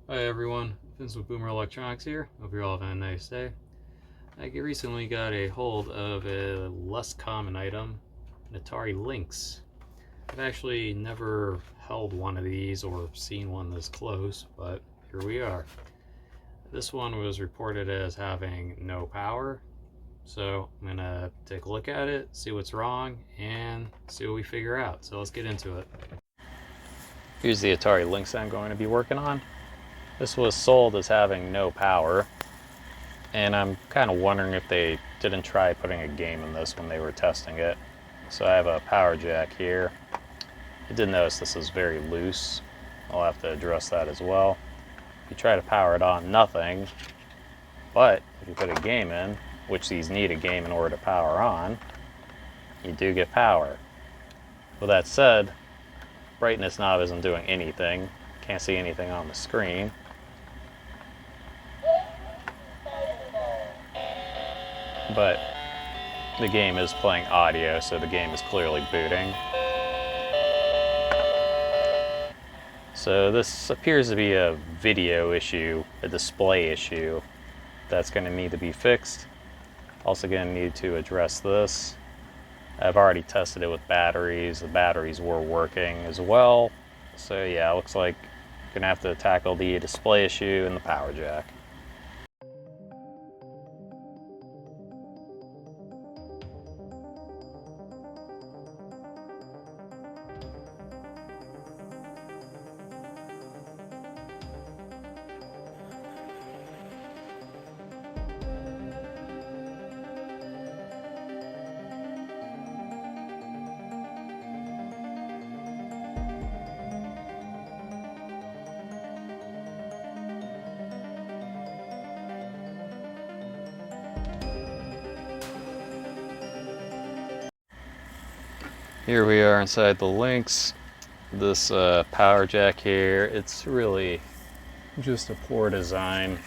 Hi everyone, Vince with Boomer Electronics here. Hope you're all having a nice day. I recently got a hold of a less common item, an Atari Lynx. I've actually never held one of these or seen one this close, but here we are. This one was reported as having no power, so I'm gonna take a look at it, see what's wrong, and see what we figure out. So let's get into it. Here's the Atari Lynx I'm going to be working on. This was sold as having no power, and I'm kind of wondering if they didn't try putting a game in this when they were testing it. So I have a power jack here. I did notice this is very loose. I'll have to address that as well. If you try to power it on, nothing. But if you put a game in, which these need a game in order to power on, you do get power. With that said, brightness knob isn't doing anything. Can't see anything on the screen. But the game is playing audio, so the game is clearly booting. So this appears to be a video issue, a display issue that's going to need to be fixed. Also going to need to address this. I've already tested it with batteries. The batteries were working as well. So yeah, looks like I'm going to have to tackle the display issue and the power jack. Here we are inside the Lynx. This power jack here, it's really just a poor design.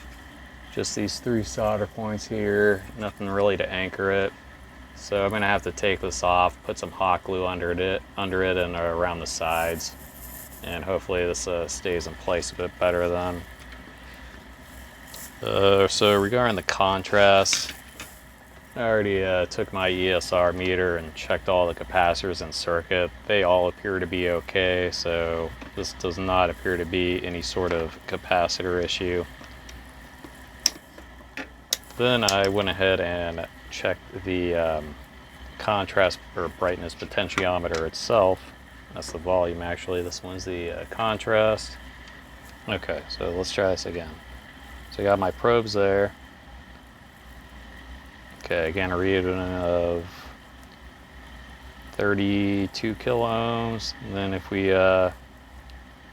Just these 3 solder points here, nothing really to anchor it. So I'm gonna have to take this off, put some hot glue under it and around the sides. And hopefully this stays in place a bit better then. So regarding the contrast, I already took my ESR meter and checked all the capacitors in circuit. They all appear to be okay, so this does not appear to be any sort of capacitor issue. Then I went ahead and checked the contrast or brightness potentiometer itself. That's the volume actually. This one's the contrast. Okay, so let's try this again. So I got my probes there. Okay, again, a reading of 32 kilo ohms. And then if we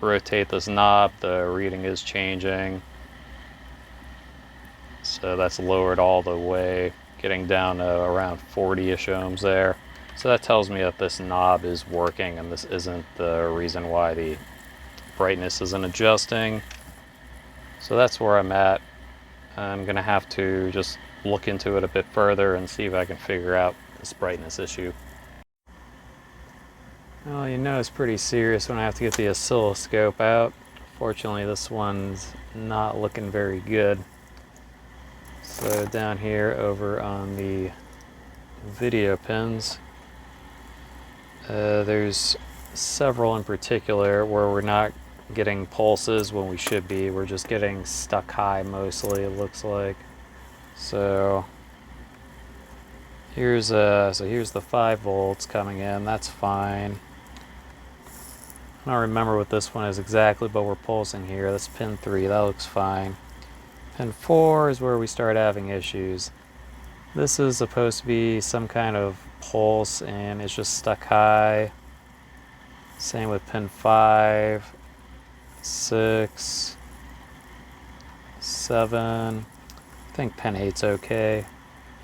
rotate this knob, the reading is changing. So that's lowered all the way, getting down to around 40-ish ohms there. So that tells me that this knob is working and this isn't the reason why the brightness isn't adjusting. So that's where I'm at. I'm gonna have to just look into it a bit further and see if I can figure out this brightness issue. Well, you know it's pretty serious when I have to get the oscilloscope out. Fortunately, this one's not looking very good. So down here over on the video pins, there's several in particular where we're not getting pulses when we should be. We're just getting stuck high mostly, it looks like. So here's the 5 volts coming in. That's fine. I don't remember what this one is exactly, but we're pulsing here. That's pin 3. That looks fine. Pin 4 is where we start having issues. This is supposed to be some kind of pulse, and it's just stuck high. Same with pin 5, 6, 7. I think pin 8's okay.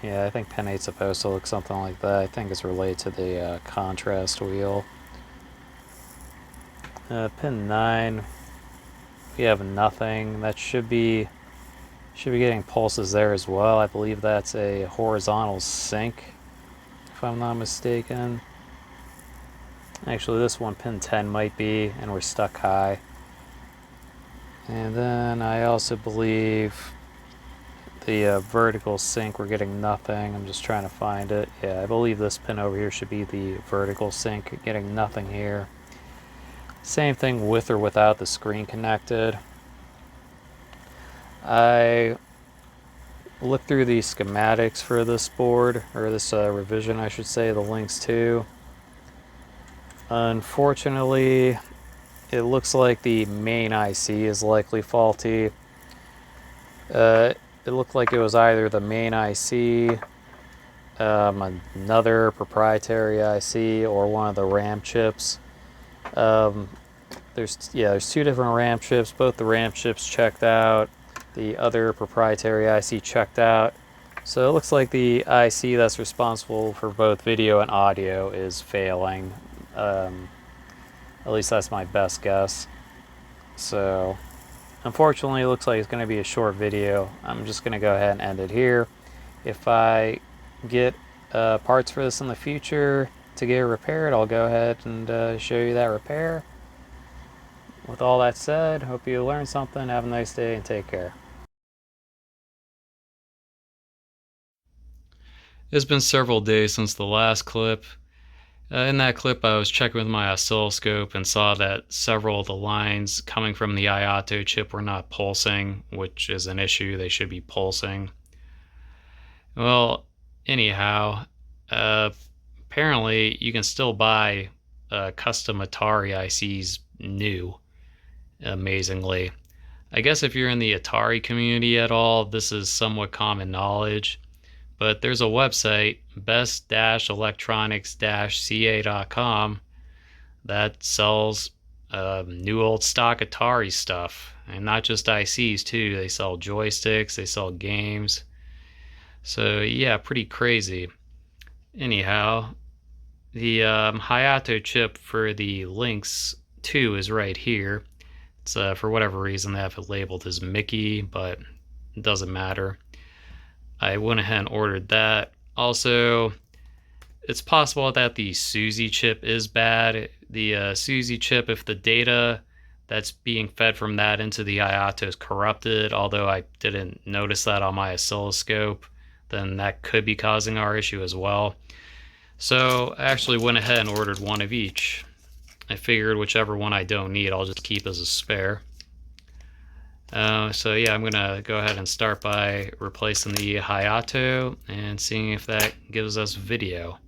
Yeah, I think pin 8's supposed to look something like that. I think it's related to the contrast wheel. Pin 9, we have nothing. That should be getting pulses there as well. I believe that's a horizontal sync, if I'm not mistaken. Actually, this one, pin 10, might be, and we're stuck high. And then I also believe the vertical sync, we're getting nothing. I'm just trying to find it. Yeah, I believe this pin over here should be the vertical sync, getting nothing here. Same thing with or without the screen connected. I looked through the schematics for this board, or this revision I should say, the Lynx 2. Unfortunately, it looks like the main IC is likely faulty. It looked like it was either the main IC, another proprietary IC, or one of the RAM chips. There's two different RAM chips. Both the RAM chips checked out. The other proprietary IC checked out. So it looks like the IC that's responsible for both video and audio is failing. At least that's my best guess. So unfortunately, it looks like it's going to be a short video. I'm just going to go ahead and end it here. If I get parts for this in the future to get it repaired, I'll go ahead and show you that repair. With all that said, hope you learned something. Have a nice day and take care. It's been several days since the last clip. In that clip, I was checking with my oscilloscope and saw that several of the lines coming from the IATO chip were not pulsing, which is an issue. They should be pulsing. Well, anyhow, apparently you can still buy custom Atari ICs new, amazingly. I guess if you're in the Atari community at all, this is somewhat common knowledge. But there's a website, best-electronics-ca.com, that sells new old stock Atari stuff. And not just ICs too, they sell joysticks, they sell games. So yeah, pretty crazy. Anyhow, the Hayato chip for the Lynx 2 is right here. It's for whatever reason they have it labeled as Mickey, but it doesn't matter. I went ahead and ordered that. Also, it's possible that the Suzy chip is bad. The Suzy chip, if the data that's being fed from that into the IATO is corrupted, although I didn't notice that on my oscilloscope, then that could be causing our issue as well. So I actually went ahead and ordered one of each. I figured whichever one I don't need, I'll just keep as a spare. So yeah, I'm gonna go ahead and start by replacing the Hayato and seeing if that gives us video.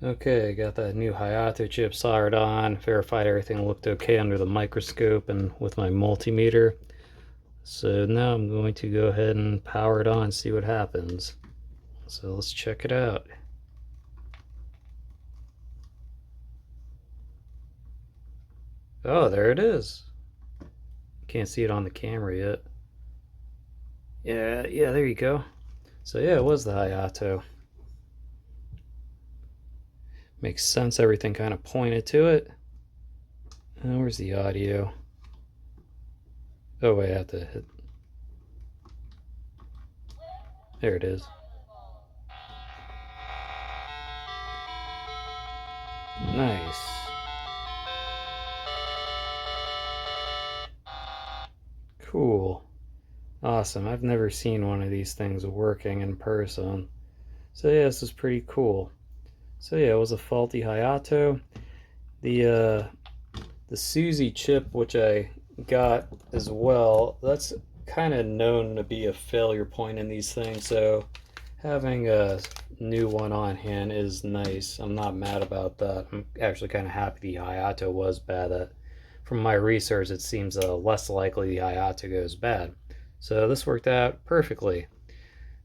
Okay, got that new Hayato chip soldered on, verified everything looked okay under the microscope and with my multimeter. So now I'm going to go ahead and power it on and see what happens. So let's check it out. Oh, there it is. Can't see it on the camera yet. Yeah, there you go. So yeah, it was the Hayato. Makes sense, everything kind of pointed to it. And where's the audio? Oh wait, I have to hit. There it is. Nice. Cool. Awesome. I've never seen one of these things working in person. So yeah, this is pretty cool. So yeah, it was a faulty Hayato. The Suzy chip, which I got as well, that's kind of known to be a failure point in these things. So having a new one on hand is nice. I'm not mad about that. I'm actually kind of happy the Hayato was bad. That from my research, it seems less likely the Hayato goes bad. So this worked out perfectly.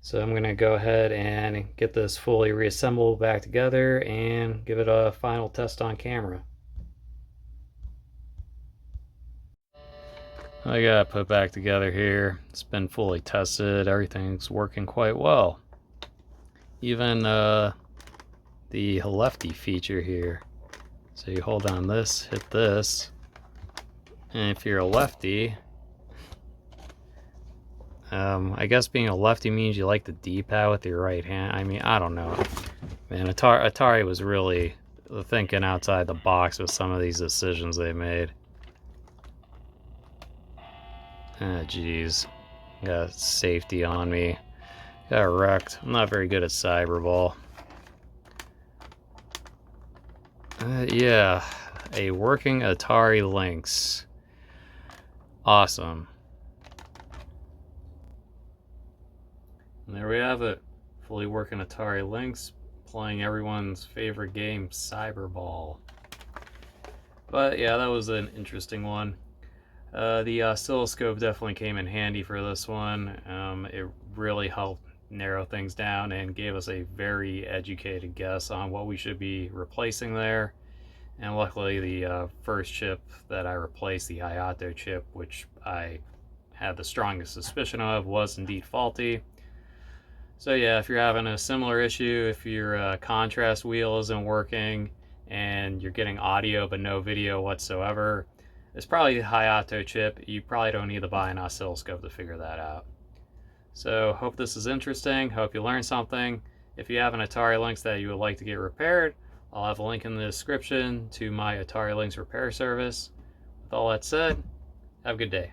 So I'm going to go ahead and get this fully reassembled back together and give it a final test on camera. I got put back together here. It's been fully tested. Everything's working quite well. Even the lefty feature here. So you hold on this, hit this, and if you're a lefty, I guess being a lefty means you like the D-pad with your right hand. I mean, I don't know. Man, Atari was really thinking outside the box with some of these decisions they made. Ah, jeez. Got safety on me. Got wrecked. I'm not very good at cyberball. Yeah, a working Atari Lynx. Awesome. And there we have it. Fully working Atari Lynx, playing everyone's favorite game, Cyberball. But yeah, that was an interesting one. The oscilloscope definitely came in handy for this one. It really helped narrow things down and gave us a very educated guess on what we should be replacing there. And luckily the first chip that I replaced, the Hayato chip, which I had the strongest suspicion of, was indeed faulty. So yeah, if you're having a similar issue, if your contrast wheel isn't working and you're getting audio but no video whatsoever, it's probably the Hayato chip. You probably don't need to buy an oscilloscope to figure that out. So hope this is interesting. Hope you learned something. If you have an Atari Lynx that you would like to get repaired, I'll have a link in the description to my Atari Lynx repair service. With all that said, have a good day.